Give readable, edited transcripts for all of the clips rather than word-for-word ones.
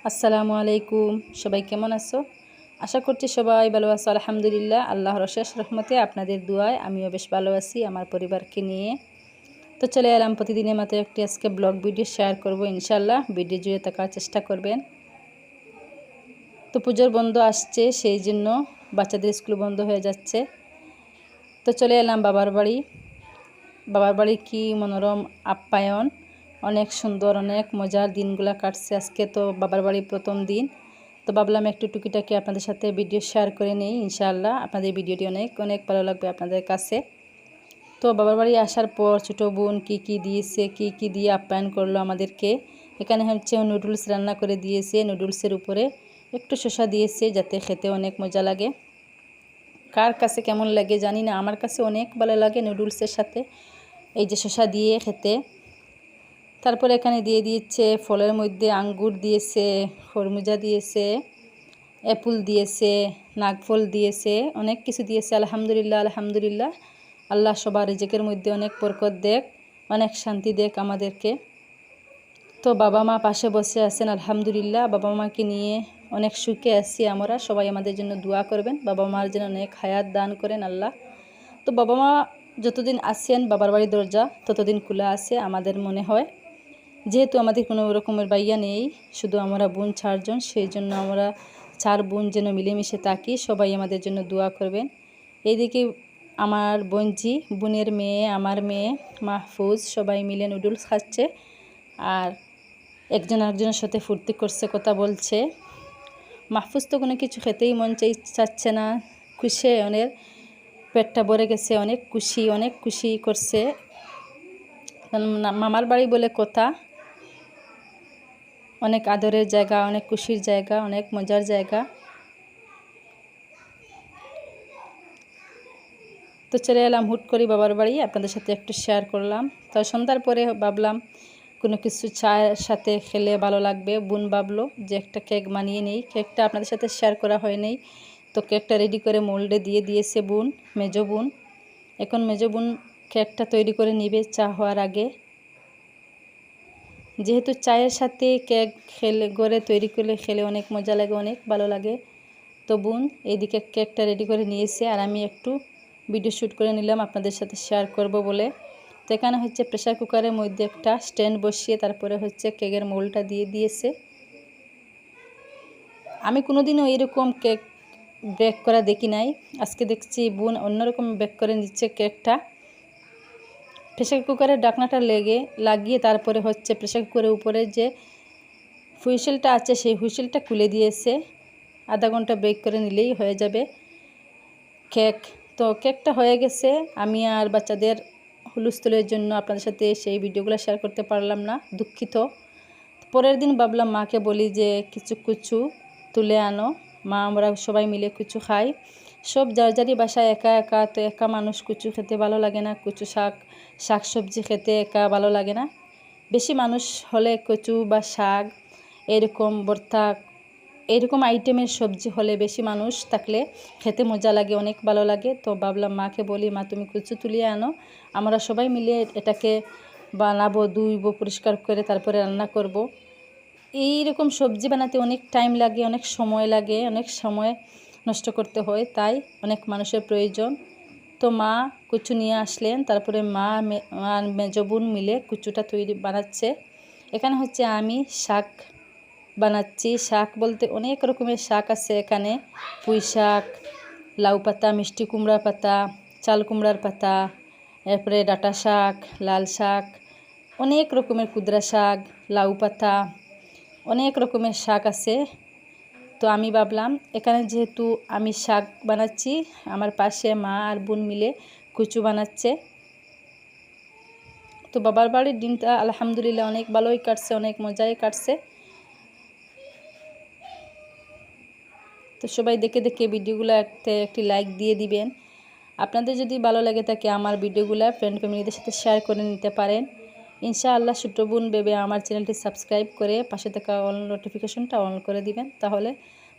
আসসালামু আলাইকুম। সবাই কেমন আছো? আশা করছি সবাই ভালো আছো। আলহামদুলিল্লাহ, আল্লাহর অশেষ রহমতে আপনাদের দোয়ায় আমিও বেশ ভালো আছি আমার পরিবারকে নিয়ে। তো চলে এলাম প্রতিদিনের মতো একটি আজকে ব্লগ ভিডিও শেয়ার করব ইনশাআল্লাহ। ভিডিও জুড়ে থাকার চেষ্টা করবেন। তো পুজোর বন্ধ আসছে, সেই জন্য বাচ্চাদের স্কুল বন্ধ হয়ে যাচ্ছে। তো চলে এলাম বাবার বাড়ি। বাবার বাড়ি কি মনোরম আপ্যায়ন, অনেক সুন্দর, অনেক মজার দিনগুলো কাটছে। আজকে তো বাবার বাড়ি প্রথম দিন, তো ভাবলাম একটু টুকিটাকি আপনাদের সাথে ভিডিও শেয়ার করে নিই। ইনশাআল্লাহ আপনাদের ভিডিওটি অনেক অনেক ভালো লাগবে আপনাদের কাছে। তো বাবার বাড়ি আসার পর ছোটো বোন কি দিয়েছে, কি দিয়ে আপ্যায়ন করলো আমাদেরকে। এখানে হচ্ছে নুডলস রান্না করে দিয়েছে, নুডলসের উপরে একটু শসা দিয়েছে যাতে খেতে অনেক মজা লাগে। কার কাছে কেমন লাগে জানি না, আমার কাছে অনেক ভালো লাগে নুডলসের সাথে এই যে শসা দিয়ে খেতে। তারপরে এখানে দিয়ে দিয়েছে ফলের মধ্যে আঙ্গুর দিয়েছে, খরমুজা দিয়েছে, অ্যাপল দিয়েছে, নাগফল দিয়েছে, অনেক কিছু দিয়েছে। আলহামদুলিল্লাহ আলহামদুলিল্লাহ, আল্লাহ সবার রিজিকের মধ্যে অনেক বরকত দেখ, অনেক শান্তি দেখ আমাদেরকে। তো বাবা মা পাশে বসে আছেন, আলহামদুলিল্লাহ বাবা মাকে নিয়ে অনেক সুখে আছি আমরা। সবাই আমাদের জন্য দোয়া করবেন, বাবা মার জন্য অনেক হায়াত দান করেন আল্লাহ। তো বাবা মা যতদিন আসেন বাবার বাড়ির দরজা ততদিন খোলা আছে আমাদের মনে হয়। যেহেতু আমাদের কোনো রকমের বাইয়া নেই, শুধু আমরা বোন 4 জন, সেই জন্য আমরা 4 বোন যেন মিলেমিশে থাকি। সবাই আমাদের জন্য দোয়া করবেন। এইদিকে আমার বোনজি, বোনের মেয়ে, আমার মেয়ে মাহফুজ সবাই মিলে নুডলস খাচ্ছে আর একজন আরেকজনের সাথে ফুর্তি করছে, কথা বলছে। মাহফুজ তো কোনো কিছু খেতেই মন চাচ্ছে না, খুশি অনেক, পেটটা ভরে গেছে, অনেক খুশি করছে। মামার বাড়ি বলে কথা, অনেক আদরের জায়গা, অনেক খুশির জায়গা, অনেক মজার জায়গা। তো চলে এলাম হুট করে বাবার বাড়ি, আপনাদের সাথে একটু শেয়ার করলাম। তো সন্ধ্যার পরে ভাবলাম কোনো কিছু চায়ের সাথে খেলে ভালো লাগবে। বোন ভাবলো যে একটা কেক বানিয়ে নেই, কেকটা আপনাদের সাথে শেয়ার করা হয় নাই। তো কেকটা রেডি করে মোল্ডে দিয়ে দিয়েছে বোন, মেজো বোন। এখন মেজো বোন কেকটা তৈরি করে নিবে চা হওয়ার আগে। যেহেতু চায়ের সাথে কেক ঘরে তৈরি করলে খেলে অনেক মজা লাগে, অনেক ভালো লাগে। তো বোন এইদিকে কেকটা রেডি করে নিয়েছে আর আমি একটু ভিডিও শ্যুট করে নিলাম আপনাদের সাথে শেয়ার করব বলে। তো এখানে হচ্ছে প্রেসার কুকারের মধ্যে একটা স্ট্যান্ড বসিয়ে তারপরে হচ্ছে কেকের মোলটা দিয়ে দিয়েছে। আমি কোনোদিনও এরকম কেক বেক করা দেখি নাই, আজকে দেখছি বোন অন্যরকম বেক করে নিচ্ছে কেকটা। প্রেসার কুকারের ঢাকনাটা লাগিয়ে তারপরে হচ্ছে প্রেসার কুকারের উপরে যে হুইসেলটা আছে সেই হুইসেলটা খুলে দিয়েছে। আধা ঘন্টা বেক করে নিলেই হয়ে যাবে কেক। তো কেকটা হয়ে গেছে, আমি আর বাচ্চাদের হুলস্থুলের জন্য আপনাদের সাথে সেই ভিডিওগুলো শেয়ার করতে পারলাম না, দুঃখিত। পরের দিন ভাবলাম মাকে বলি যে কিছু তুলে আনো, মা আমরা সবাই মিলে কিছু খাই। সব যার যারই বাসায় একা একা, তো একা মানুষ কিছু খেতে ভালো লাগে না, কিছু শাক সবজি খেতে একা ভালো লাগে না। বেশি মানুষ হলে কচু বা শাক এরকম ভর্তা এরকম আইটেমের সবজি হলে, বেশি মানুষ থাকলে খেতে মজা লাগে, অনেক ভালো লাগে। তো ভাবলাম মাকে বলি, মা তুমি কচু তুলিয়ে আনো, আমরা সবাই মিলে এটাকে বানাবো, ধুইবো, পরিষ্কার করে তারপরে রান্না করব। এইরকম সবজি বানাতে অনেক টাইম লাগে, অনেক সময় লাগে, অনেক সময় নষ্ট করতে হয়, তাই অনেক মানুষের প্রয়োজন। তো মা কচু নিয়ে আসলেন, তারপরে মা আর মেজো বোন মিলে কচুটা বানাচ্ছে। এখানে হচ্ছে আমি শাক বানাচ্ছি। শাক বলতে অনেক রকমের শাক আছে এখানে, পুঁই শাক, লাউ পাতা, মিষ্টি কুমড়া পাতা, চাল কুমড়ার পাতা, এরপরে ডাঁটা শাক, লাল শাক, অনেক রকমের কুদরা শাক, লাউ পাতা, অনেক রকমের শাক আছে। তো আমি ভাবলাম এখানে যেহেতু আমি শাক বানাচ্ছি, আমার পাশে মা আর বোন মিলে কচু বানাচ্ছে। তো বাবার বাড়ির দিনটা আলহামদুলিল্লাহ অনেক ভালোই কাটছে, অনেক মজাই কাটছে। তো সবাই দেখে ভিডিওগুলো একটি লাইক দিয়ে দিবেন। আপনাদের যদি ভালো লাগে থাকে আমার ভিডিওগুলো ফ্রেন্ড ফ্যামিলিদের সাথে শেয়ার করে নিতে পারেন। ইনশাআল্লাহ ছোট বোন ভেবে আমার চ্যানেলটি সাবস্ক্রাইব করে পাশে থাকা অল নোটিফিকেশনটা অন করে দিবেন, তাহলে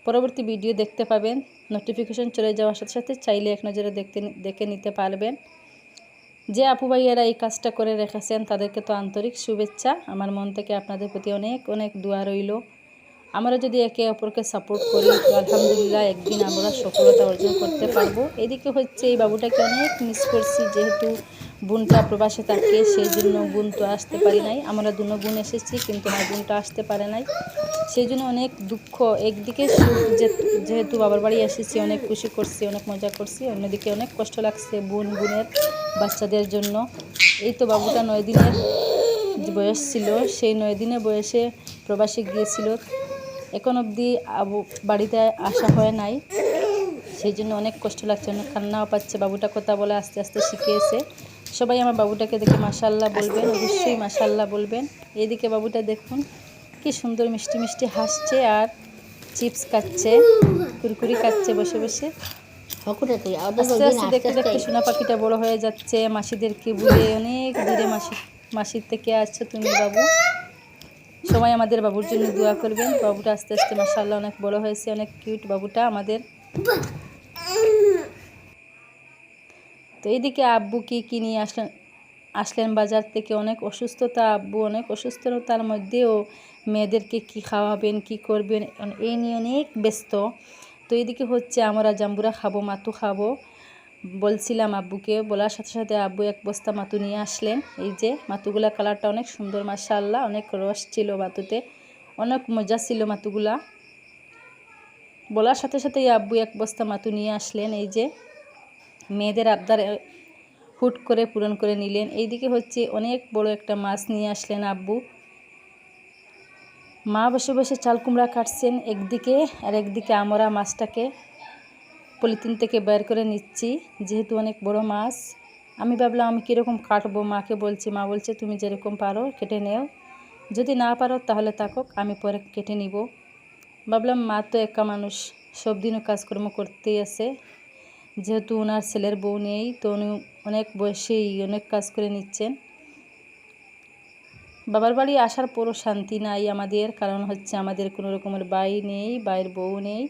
পরবর্তী ভিডিও দেখতে পাবেন। নোটিফিকেশন চলে যাওয়ার সাথে সাথে চাইলে এক নজরে দেখে নিতে পারবেন। যে আপু ভাইয়ারা এই কাজটা করে রেখেছেন তাদেরকে তো আন্তরিক শুভেচ্ছা, আমার মন থেকে আপনাদের প্রতি অনেক অনেক দোয়া রইল। আমরা যদি একে অপরকে সাপোর্ট করি তো আলহামদুলিল্লাহ একদিন আমরা সফলতা অর্জন করতে পারবো। এদিকে হচ্ছে এই বাবুটাকে অনেক মিস করছি, যেহেতু বোনটা প্রবাসে থাকে সেই জন্য বোন তো আসতে পারি নাই। আমরা দুনো বোন এসেছি কিন্তু আমার বোনটা আসতে পারে নাই, সেই জন্য অনেক দুঃখ। একদিকে সুখ, যেহেতু বাবার বাড়ি এসেছি অনেক খুশি করছি, অনেক মজা করছি, অন্যদিকে অনেক কষ্ট লাগছে বোনের বাচ্চাদের জন্য। এই তো বাবুটা 9 দিনের বয়স ছিল, সেই 9 দিনের বয়সে প্রবাসে গিয়েছিল, এখন অবধি বাড়িতে আসা হয় নাই, সেই জন্য অনেক কষ্ট লাগছে, অনেক কান্নাও পাচ্ছে। বাবুটা কথা বলে আস্তে আস্তে শিখিয়েছে। সবাই আমার বাবুটাকে দেখে মাশাআল্লাহ বলবেন, অবশ্যই মাশাআল্লাহ বলবেন। এইদিকে বাবুটা দেখুন কি সুন্দর মিষ্টি মিষ্টি হাসছে আর চিপস খাচ্ছে, কুরকুরি খাচ্ছে বসে বসে। আস্তে আস্তে দেখতে দেখতে সোনা পাখিটা বড় হয়ে যাচ্ছে, মাসিদেরকে বুঝে অনেক দূরে মাসির থেকে আসছে তুমি বাবু। সবাই আমাদের বাবুর জন্য দোয়া করবেন। বাবুটা আস্তে আস্তে মাশাআল্লাহ অনেক বড় হয়েছে, অনেক কিউট বাবুটা আমাদের। তো এইদিকে আব্বু কি নিয়ে আসলেন বাজার থেকে, অনেক অসুস্থতা, আব্বু অনেক অসুস্থতার মধ্যেও মেয়েদেরকে কি খাওয়াবেন কি করবেন এই নিয়ে অনেক ব্যস্ত। তো এইদিকে হচ্ছে আমরা জাম্বুরা খাবো, মাতু খাবো বলছিলাম আব্বুকে, বলার সাথে সাথে আব্বু এক বস্তা মাতু নিয়ে আসলেন। এই যে মাতুগুলা কালারটা অনেক সুন্দর মাশাআল্লাহ, অনেক রস ছিল মাতুতে, অনেক মজা ছিল মাতুগুলা। বলার সাথে সাথেই আব্বু এক বস্তা মাতু নিয়ে আসলেন। এই যে মেয়েদের আবদার হুট করে পূরণ করে নিলেন। এইদিকে হচ্ছে অনেক বড় একটা মাছ নিয়ে আসলেন আব্বু। মা বসে বসে চাল কুমড়া কাটছেন একদিকে, আর একদিকে আমরা মাছটাকে পলিথিন থেকে বের করে নিচ্ছি, যেহেতু অনেক বড় মাছ। আমি ভাবলাম আমি কীরকম কাটবো, মাকে বলছি, মা বলছে তুমি যেরকম পারো কেটে নেও, যদি না পারো তাহলে থাকুক, আমি পরে কেটে নিব। ভাবলাম মা তো একা মানুষ, সব দিনও কাজকর্ম করতেই আছে, যেহেতু ওনার ছেলের বউ নেই তো উনি অনেক বয়সেই অনেক কাজ করে নিচ্ছেন। বাবার বাড়ি আসার পরও শান্তি নাই আমাদের, কারণ হচ্ছে আমাদের কোনো রকমের ভাই নেই, ভাইয়ের বউ নেই,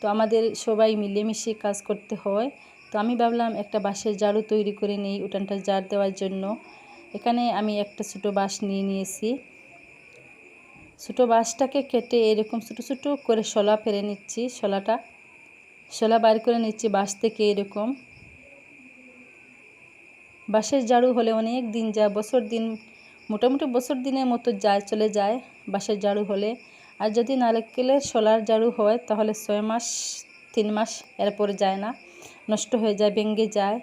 তো আমাদের সবাই মিলেমিশে কাজ করতে হয়। তো আমি ভাবলাম একটা বাঁশের ঝাড়ু তৈরি করে নিই উঠানটা ঝাড় দেওয়ার জন্য। এখানে আমি একটা ছোটো বাঁশ নিয়েছি, ছোটো বাঁশটাকে কেটে এরকম ছোটো ছোটো করে শলা ফেলে নিচ্ছি, শলা বাইর করে নিচ্ছি বাঁশ থেকে। এরকম বাঁশের ঝাড়ু হলে অনেক দিন যায়, মোটামুটি বছর দিনের মতো চলে যায় বাঁশের ঝাড়ু হলে। আর যদি নারকেলের শলার ঝাড়ু হয় তাহলে 6 মাস 3 মাস এরপরে যায় না, নষ্ট হয়ে যায়, ভেঙে যায়।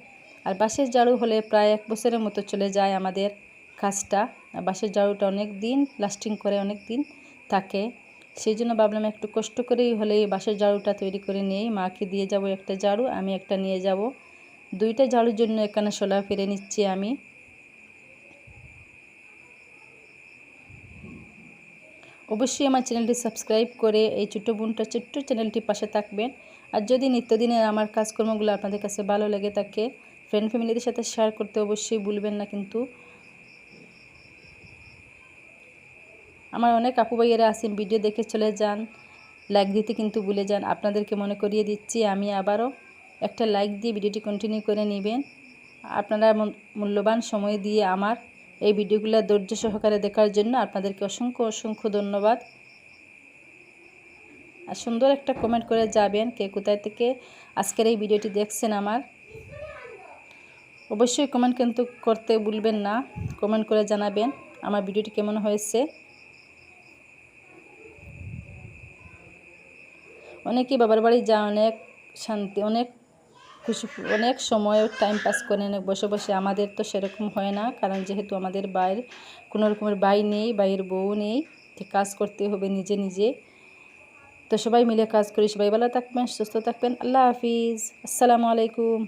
আর বাঁশের ঝাড়ু হলে প্রায় 1 বছরের মতো চলে যায় আমাদের কাজটা। বাঁশের ঝাড়ুটা অনেক দিন লাস্টিং করে, অনেক দিন থাকে, সেই জন্য ভাবলাম একটু কষ্ট করেই হলে এই বাঁশের ঝাড়ুটা তৈরি করে নিই। মাকে দিয়ে যাব একটা ঝাড়ু, আমি একটা নিয়ে যাব, 2টা ঝাড়ুর জন্য এখানে শলা ফেলে নিচ্ছি আমি। অবশ্যই আমার চ্যানেলটি সাবস্ক্রাইব করে এই ছোট্ট চ্যানেলটির পাশে থাকবেন। আর যদি নিত্যদিনের আমার কাজকর্মগুলো আপনাদের কাছে ভালো লেগে থাকে, ফ্রেন্ড ফ্যামিলিদের সাথে শেয়ার করতে অবশ্যই ভুলবেন না। কিন্তু আমার অনেক আপু ভাইয়েরা আছেন ভিডিও দেখে চলে যান, লাইক দিতে কিন্তু ভুলে যান। আপনাদেরকে মনে করিয়ে দিচ্ছি, আমি আবারও একটা লাইক দিয়ে ভিডিওটি কন্টিনিউ করে নেবেন। আপনারা মূল্যবান সময় দিয়ে আমার এই ভিডিওগুলো ধৈর্য সহকারে দেখার জন্য আপনাদেরকে অসংখ্য অসংখ্য ধন্যবাদ। আর সুন্দর একটা কমেন্ট করে যাবেন কে কোথায় থেকে আজকের এই ভিডিওটি দেখছেন আমার। অবশ্যই কমেন্ট কিন্তু করতে ভুলবেন না, কমেন্ট করে জানাবেন আমার ভিডিওটি কেমন হয়েছে। অনেকেই বাবার বাড়ি যায় অনেক শান্তি, অনেক খুশি, অনেক সময় টাইম পাস করে অনেক বসে বসে। আমাদের তো সেরকম হয় না, কারণ যেহেতু আমাদের বাইরে কোনো রকমের ভাই নেই, ভাইয়ের বউ নেই, কাজ করতে হবে নিজে নিজে। তো সবাই মিলে কাজ করি। সবাই ভালো থাকবেন, সুস্থ থাকবেন। আল্লাহ হাফিজ, আসসালামু আলাইকুম।